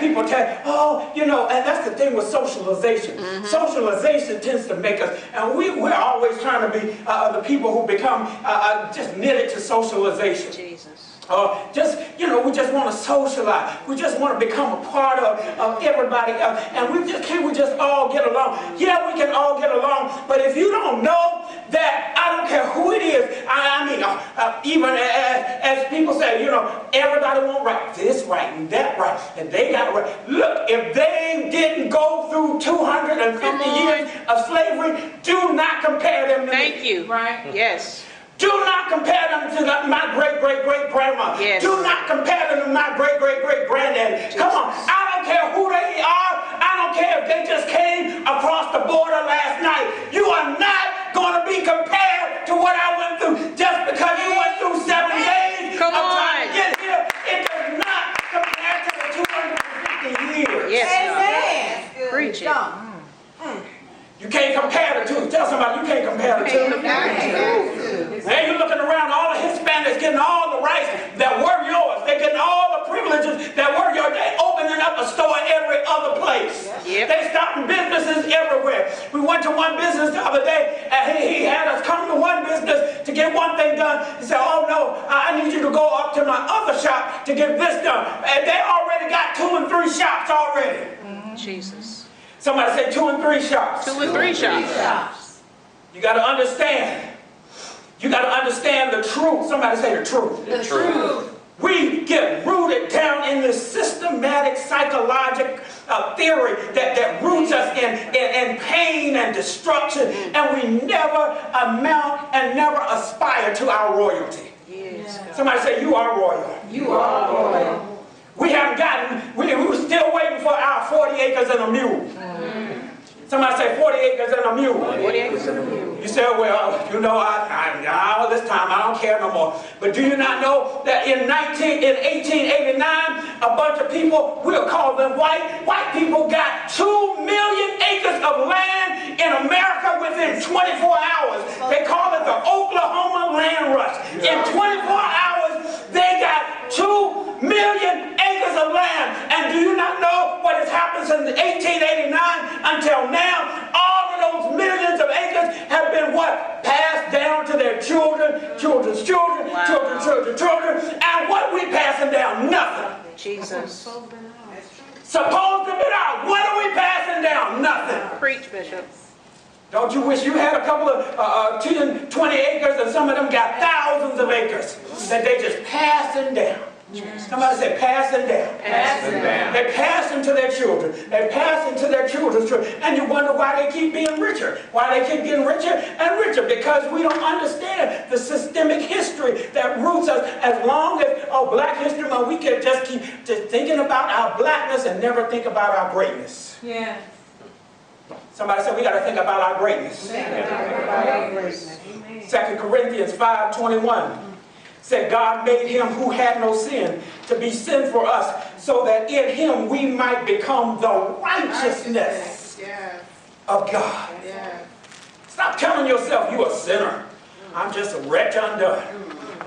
people tell, oh, you know, and that's the thing with socialization. Socialization tends to make us, and we're always trying to be the people who become just knitted to socialization. Jesus. Just, you know, we just want to socialize. We just want to become a part of everybody else. And we just all get along? Yeah, we can all get along. But if you don't know that, I don't care who it is. I mean, even as people say, you know, everybody won't write this right and that right. And they got to write. Look, if they didn't go through 250 years of slavery, do not compare them to me. Thank you. Right. Yes. Do not compare them to my great-great-great-grandma. Yes. Do not compare them to my great-great-great-granddaddy. Come on. I don't care who they are. I don't care if they just came across the border last night. You are not going to be compared to what I went through just because you went through 7 days of trying to get here. It does not compare to the 250 years. Yes. Amen. Preach it. You can't compare the two. Tell somebody you can't compare the two. Man, you're looking around, all the Hispanics getting all the rights that were yours. They're getting all the privileges that were yours. They're opening up a store every other place. Yep. They're starting businesses everywhere. We went to one business the other day, and he had us come to one business to get one thing done. He said, oh no, I need you to go up to my other shop to get this done. And they already got 2 and 3 shops already. Jesus. Somebody say 2 and 3 shops. 2 and 3 shops. You got to understand. You got to understand the truth. Somebody say the truth. The truth. We get rooted down in this systematic psychological theory that roots us in pain and destruction, and we never amount and never aspire to our royalty. Yes. Somebody say you are royal. You are royal. We haven't gotten, we were still waiting for our 40 acres and a mule. Somebody say 40 acres and a mule. 40 acres and a mule. You say, well, you know, all this time I don't care no more. But do you not know that in 1889, a bunch of people, we'll call them white people got 2 million acres of land in America within 24 hours. They call it the Oklahoma land rush. In 24 hours, they got 2 million acres of land. And do you not know what has happened since 1889 until now? All of those millions of acres have been what? Passed down to their children, children's children, children's children. And what we passing down? Nothing. Jesus. Supposed to be out. What are we passing down? Nothing. Preach, Bishop. Don't you wish you had a couple of 10, 20 acres, and some of them got thousands of acres that they just passing down? Somebody say passing down. Passing down. They pass them to their children. They pass them to their children's children. And you wonder why they keep being richer. Why they keep getting richer and richer. Because we don't understand the systemic history that roots us. As long as, black history month, we can just keep just thinking about our blackness and never think about our greatness. Yeah. Somebody said we got to think about our greatness. 2 Corinthians 5:21 said God made him who had no sin to be sin for us, so that in him we might become the righteousness of God. Stop telling yourself you're a sinner. I'm just a wretch undone.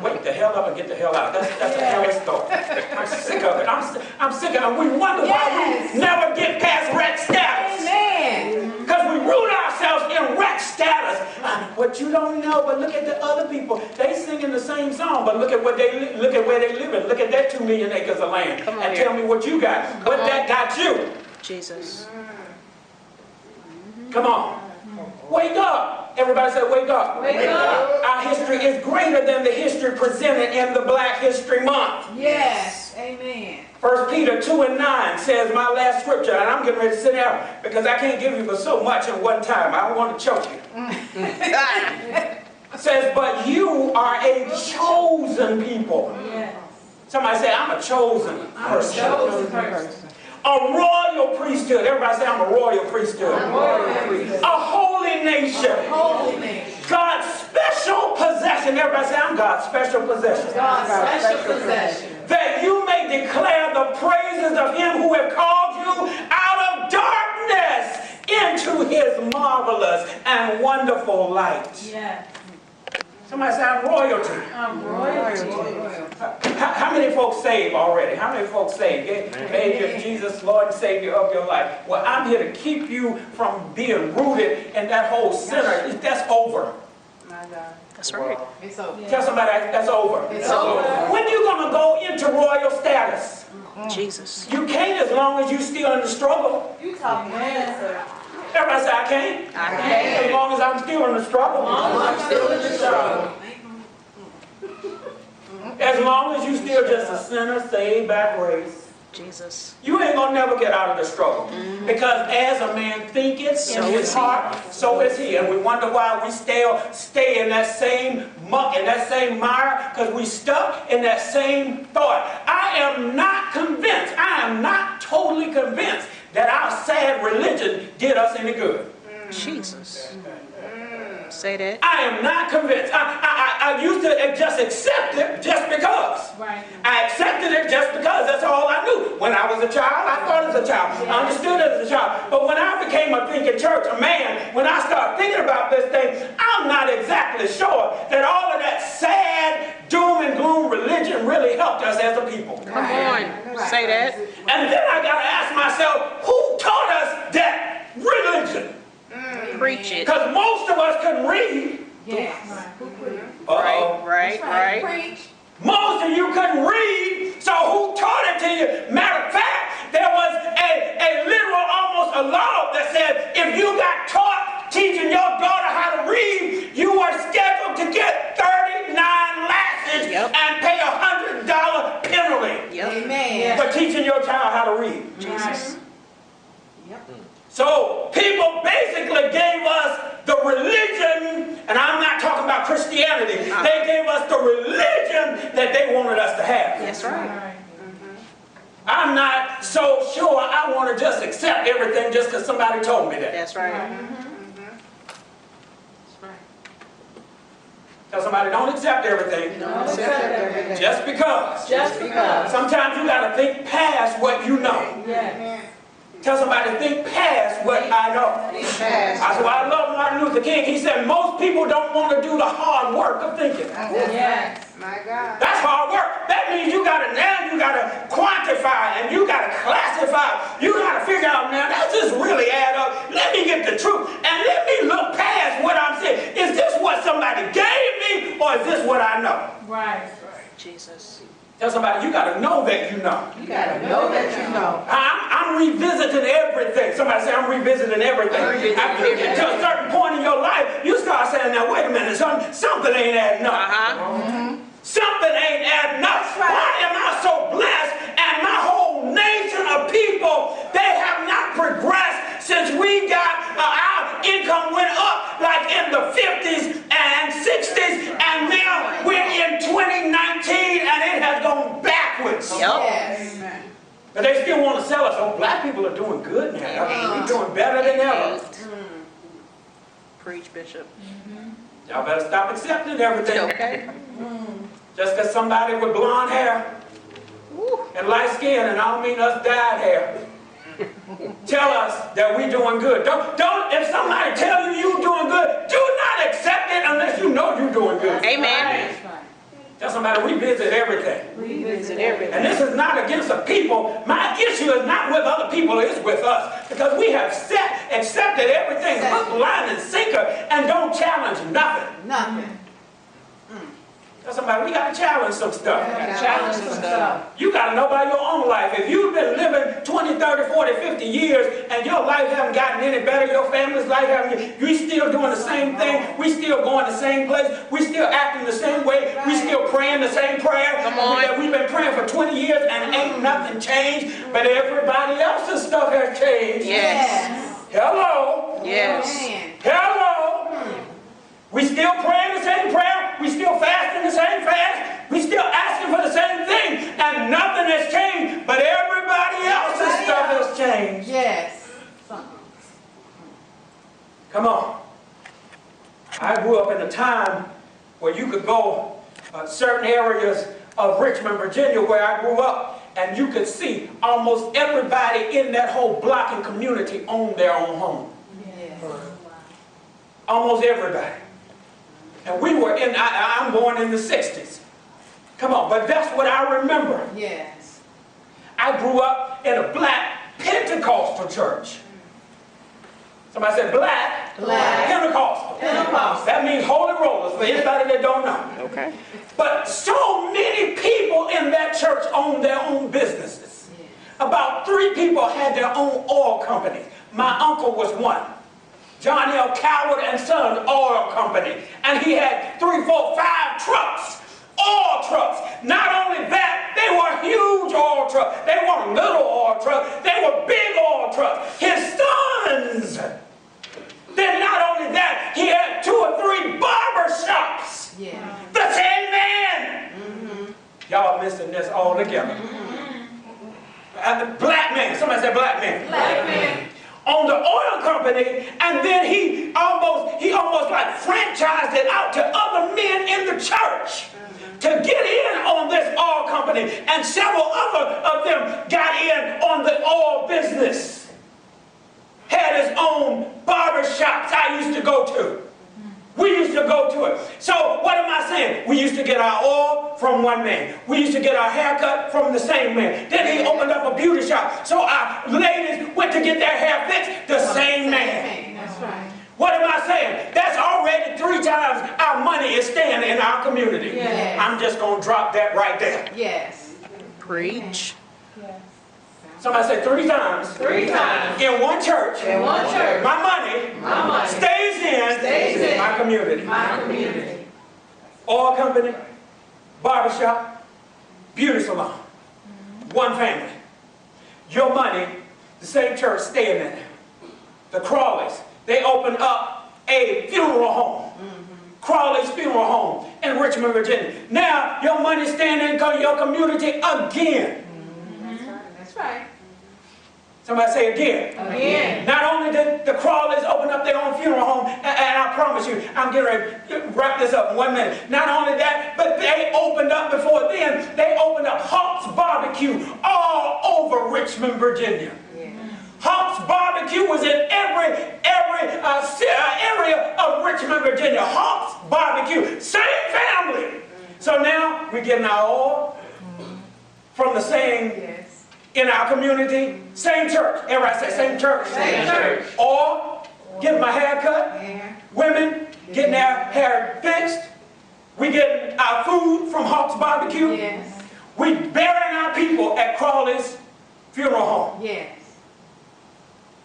Wake the hell up and get the hell out. That's a hellish thought. I'm sick of it. I'm sick of it. We wonder why we never get past wretch status. Amen. Because we root ourselves in wretch status. What you don't know, but look at the other people. They singing the same song, but look at where they live in. Look at that 2 million acres of land. And tell me what you got. What that got you. Jesus. Come on. Wake up. Everybody say wake up. Wake up. Our history is greater than the history presented in the Black History Month. Yes. Amen. 1 Peter 2:9 says, my last scripture, and I'm getting ready to sit down because I can't give you but so much in one time. I don't want to choke you. Says, but you are a chosen people. Yes. Somebody say, I'm a chosen person. I'm a chosen person. A royal priesthood. Everybody say, I'm a royal priesthood. I'm a royal priesthood. A holy nation. Holy nation. God's special possession. Everybody say, I'm God's special possession. God's special possession. That you may declare the praises of him who have called you out of darkness into his marvelous and wonderful light. Yes. Somebody say, I'm royalty. I'm royalty. How many folks saved already? How many folks saved? Made Jesus Lord and Savior of your life. Well, I'm here to keep you from being rooted in that whole sinner. That's over. My God. That's right. It's over. Tell somebody that's over. It's over. When you going to go into royal status? Jesus. You can't as long as you still in the struggle. You talking sir. Everybody say, I can't. I can't. As long as I'm still in the struggle. I'm still in the struggle. As long as you still just a sinner saved by grace. Jesus. You ain't gonna never get out of the struggle. Because as a man thinketh So in his is he. heart, so is he. And we wonder why we still stay in that same muck, in that same mire, because we stuck in that same thought. I am not convinced, I am not totally convinced that our sad religion did us any good. Jesus. Say that. I am not convinced. I used to just accept it just because. Right. I accepted it just because. That's all I knew. When I was a child, I thought as a child. I understood as a child. But when I became a thinking church, a man, when I started thinking about this thing, I'm not exactly sure that all of that sad doom and gloom religion really helped us as a people. Come on. Say that. And then I got to ask myself, who taught us that religion? Preach it. Because most of us couldn't read. Yes. Uh-oh. Right. Preach. Most of you couldn't read, so who taught it to you? Matter of fact, there was a literal, almost a law that said if you got taught teaching your daughter how to read, you were scheduled to get 39 lashes and pay $100 penalty Yep. Amen. for teaching your child how to read. Jesus. So people basically gave us the religion, and I'm not talking about Christianity, they gave us the religion that they wanted us to have. That's right. I'm not so sure I want to just accept everything just because somebody told me that. That's right. Tell somebody, don't accept everything just because. Just because. Sometimes you got to think past what you know. Yes. Tell somebody, think past what I know. That's why I love Martin Luther King. He said most people don't want to do the hard work of thinking. Yes. My God. That's hard work. That means you got to quantify and you got to classify. You got to figure out, now, does this really add up? Let me get the truth and let me look past what I'm saying. Is this what somebody gave me or is this what I know? Right. Jesus. Tell somebody, you got to know that you know. You gotta know that you know. I'm revisiting everything. Somebody say, I'm revisiting everything. To a certain point in your life, you start saying, now, wait a minute, something ain't adding up. Something ain't adding up. Why am I so blessed and my whole nation of people, they have not progressed since we got, our income went up like in the 50s and 60s, and now we're in 2019 and it has gone backwards. Yep. Yes. But they still want to sell us, oh, black people are doing good now. We're doing better than ever. Preach, Bishop. Y'all better stop accepting everything. Okay. Just because somebody with blonde hair and light skin, and I don't mean us dyed hair, tell us that we're doing good. Don't, if somebody tell you you're doing good, do not accept it unless you know you're doing good. Amen. Tell somebody revisit everything. Revisit everything. And this is not against the people. My issue is not with other people, it's with us. Because we have accepted everything, hook, line, and sinker, and don't challenge nothing. Nothing. Tell somebody, we got to challenge some stuff. Challenge some stuff. You got to know about your own life. If you've been living 20, 30, 40, 50 years and your life haven't gotten any better, your family's life haven't, you still doing the same thing, we still going the same place, we still acting the same way, we still praying the same prayer. Come on. We've been praying for 20 years and ain't nothing changed, but everybody else's stuff has changed. Yes. Hello. Yes. Amen. Hello. We still praying the same prayer. We still fasting the same fast. We still asking for the same thing. And nothing has changed. But everybody else's stuff has changed. Yes. Come on. I grew up in a time where you could go certain areas of Richmond, Virginia, where I grew up, and you could see almost everybody in that whole block and community owned their own home. Yes. Almost everybody. And we were in, I'm born in the 60s. Come on, but that's what I remember. Yes. I grew up in a black Pentecostal church. Somebody said black, Pentecostal. Pentecostal. That means holy rollers for anybody that don't know. Okay. But so many people in that church owned their own businesses. About 3 people had their own oil companies. My uncle was one. John L. Coward and Sons Oil Company. And he had 3, 4, 5 trucks. Oil trucks. Not only that, they were huge oil trucks. They weren't little oil trucks. They were big oil trucks. His sons. Then not only that, he had 2 or 3 barber shops. Yeah. The same man. Y'all missing this all together. And the black man. Somebody said black man. Black man. On the oil company, and then he almost like franchised it out to other men in the church to get in on this oil company, and several other of them got in on the oil business. Had his own barber shops I used to go to. We used to go to it. So what am I saying? We used to get our oil from one man. We used to get our haircut from the same man. Then he opened up a beauty shop. So our ladies went to get their hair fixed, the same man. That's right. What am I saying? That's already 3 times our money is staying in our community. Yes. I'm just going to drop that right there. Yes. Preach. Somebody say 3 times. 3 times. In one church. In one church. My money, stays in my community. My community. Oil company, barbershop, beauty salon. One family. Your money, the same church staying in there. The Crawleys, they opened up a funeral home. Crawley's Funeral Home in Richmond, Virginia. Now your money staying in your community again. That's right. Somebody say again. Again. Not only did the Crawleys open up their own funeral home, and I promise you, I'm getting ready to wrap this up in 1 minute. Not only that, but they opened up before then, they opened up Hawk's Barbecue all over Richmond, Virginia. Hawk's Barbecue was in every area of Richmond, Virginia. Hawk's Barbecue, same family. So now we're getting our oil from the same in our community, same church. Everybody say same church. Same church. Or getting my hair cut. Yeah. Women getting their hair fixed. We getting our food from Hawk's Barbecue. Yes. We burying our people at Crawley's Funeral Home. Yes.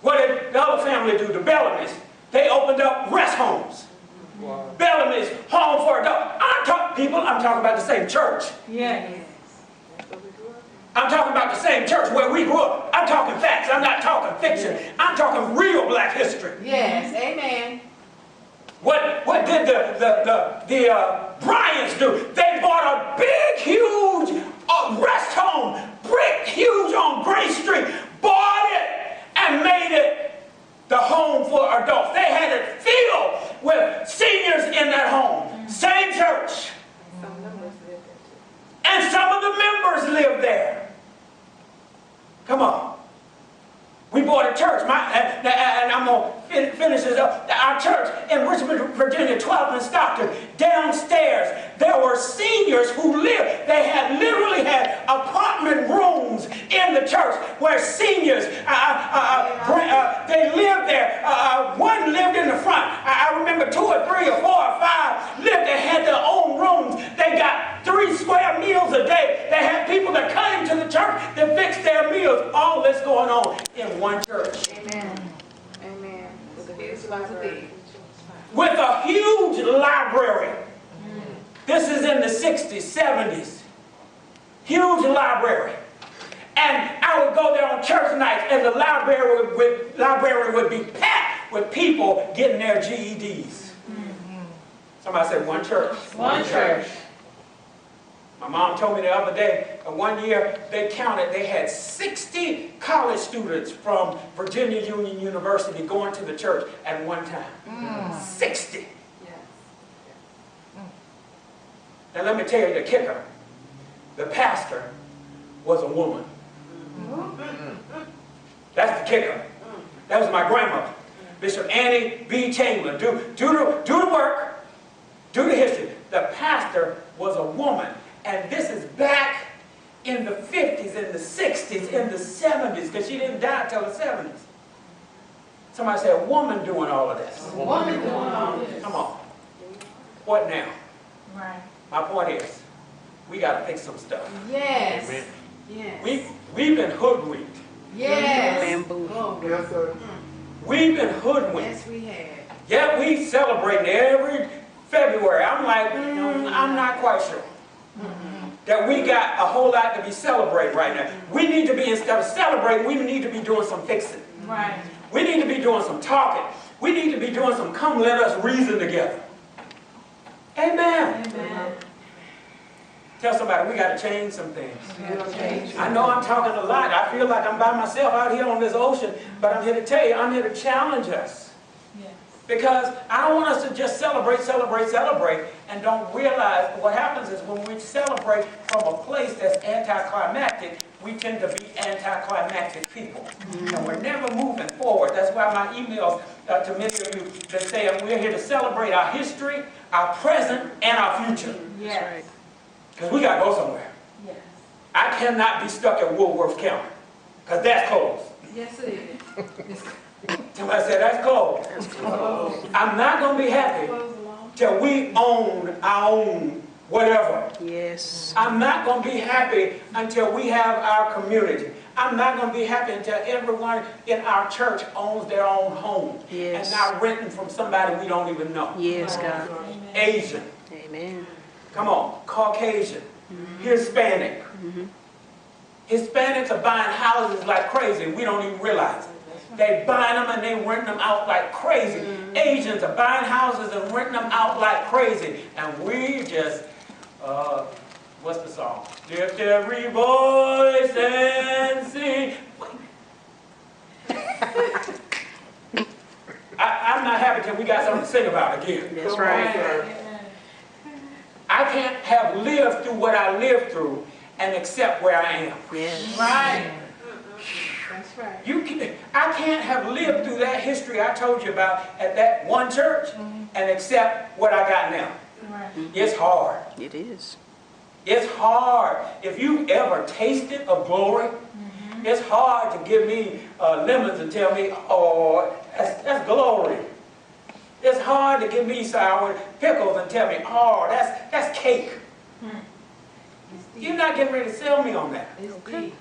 What did the other family do? The Bellamy's. They opened up rest homes. Wow. Bellamy's, home for adults. I'm talking about the same church. Yes. I'm talking about the same church where we grew up. I'm talking facts. I'm not talking fiction. I'm talking real black history. Yes. Amen. What did the Bryants do? They bought a big, huge rest home, brick huge on Gray Street, bought it and made it the home for adults. They had it filled with seniors in that home. Same church. And some of the members lived there. Come on. We bought a church, and I'm going to finish this up. Our church in Richmond, Virginia, 12th and Stockton, downstairs, there were seniors who lived. They had literally had apartment rooms in the church where seniors, they lived there. One lived in the front. I remember 2 or 3 or 4 or 5 lived. They had their own rooms. They got 3 square meals a day. They had people that came to the church that fixed their meals. All this going on in one church. Amen. Amen. With a huge library. This is in the 60s, 70s. Huge library. And I would go there on church nights, and the library would be packed with people getting their GEDs. Somebody said one church. One church. My mom told me the other day, one year they counted, they had 60 college students from Virginia Union University going to the church at one time. 60. Yes. Now let me tell you the kicker. The pastor was a woman. That's the kicker. That was my grandmother, Bishop Annie B. Chamberlain. Do the work. Do the history. The pastor was a woman. And this is back in the 50s, in the 60s, in the 70s, because she didn't die until the 70s. Somebody said, a woman doing all of this. A woman doing all this. Come on. What now? Right. My point is, we got to fix some stuff. Yes. Amen. Yes. We've been hoodwinked. Yes. Bamboo. Oh, Yes, sir. We've been hoodwinked. yes, we have. Yeah, we celebrate every February. I'm like, I'm not quite sure that we got a whole lot to be celebrating right now. We need to be, instead of celebrating, we need to be doing some fixing. Right. We need to be doing some talking. We need to be doing some come let us reason together. Amen. Amen. Tell somebody we got to change some things. We have to change. I know I'm talking a lot. I feel like I'm by myself out here on this ocean, but I'm here to tell you, I'm here to challenge us. Yes. Because I don't want us to just celebrate, and don't realize what happens is when we celebrate from a place that's anticlimactic, we tend to be anticlimactic people. And we're never moving forward. That's why my emails to many of you, they say we're here to celebrate our history, our present, and our future. Yes. Because we got to go somewhere. Yes. I cannot be stuck at Woolworth County, because that's closed. Yes, it is. Somebody said, that's cold. I'm not going to be happy Close along. till we own our own whatever. Yes. I'm not going to be happy until we have our community. I'm not going to be happy until everyone in our church owns their own home. Yes. And not renting from somebody we don't even know. Yes, God. Asian. Amen. Come on. Caucasian. Hispanic. Hispanics are buying houses like crazy. We don't even realize it. They buying them and they renting them out like crazy. Asians are buying houses and renting them out like crazy. And we just, what's the song? Lift every voice and sing. I'm not happy till we got something to sing about again. That's right. I can't have lived through what I lived through and accept where I am. Yes. Right. That's right. I can't have lived through that history I told you about at that one church and accept what I got now. Right. It's hard. It is. It's hard. If you ever tasted of glory, it's hard to give me lemons and tell me, oh, that's glory. It's hard to give me sour pickles and tell me, oh, that's cake. You're not getting ready to sell me on that. It's deep.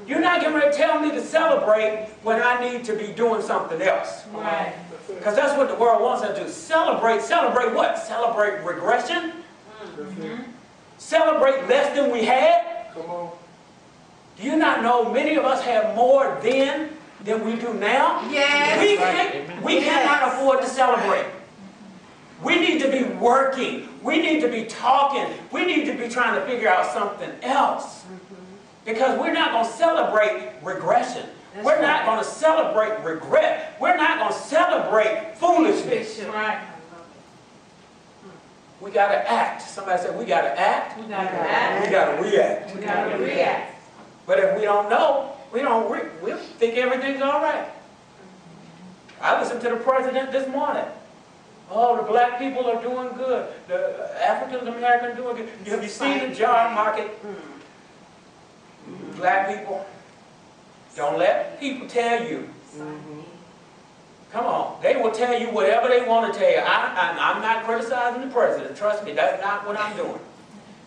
You're not getting ready to tell me to celebrate when I need to be doing something else. Right. Because that's what the world wants us to do. Celebrate. Celebrate what? Celebrate regression? Celebrate less than we had? Come on. Do you not know many of us have more then than we do now? Yes. We cannot afford to celebrate. We need to be working. We need to be talking. We need to be trying to figure out something else. Because we're not going to celebrate regression. We're not going to celebrate regret. We're not going to celebrate foolishness. Right. We got to act. Somebody said we got to act. We got to act. We got to react. We got to react. But if we don't know, we'll think everything's all right. I listened to the president this morning. Oh, the black people are doing good. The African Americans doing good. Have you seen the job market? Black people, don't let people tell you. Come on. They will tell you whatever they want to tell you. I'm not criticizing the president. Trust me, that's not what I'm doing.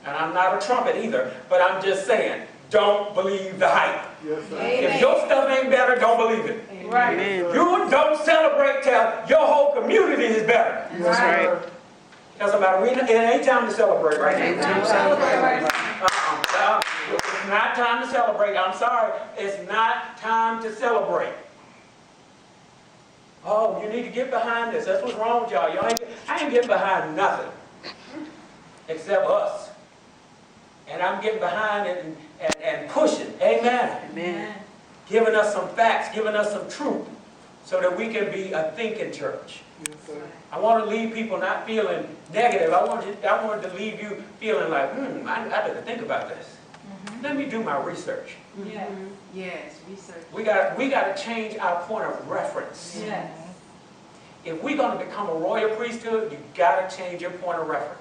And I'm not a trumpet either. But I'm just saying, don't believe the hype. Yes, sir. Amen. If your stuff ain't better, don't believe it. Right. Amen. You don't celebrate till your whole community is better. That's right. Tell somebody, it ain't time to celebrate right now. Ain't time to celebrate. It's not time to celebrate. I'm sorry. It's not time to celebrate. Oh, you need to get behind this. That's what's wrong with y'all. I ain't getting behind nothing except us. And I'm getting behind it and pushing. Amen. Amen. Giving us some facts, giving us some truth so that we can be a thinking church. Yes, sir. I want to leave people not feeling negative. I wanted to leave you feeling like, I better think about this. Let me do my research. Yes. Yes. Research. We got to change our point of reference. Yes. If we're going to become a royal priesthood, you got to change your point of reference.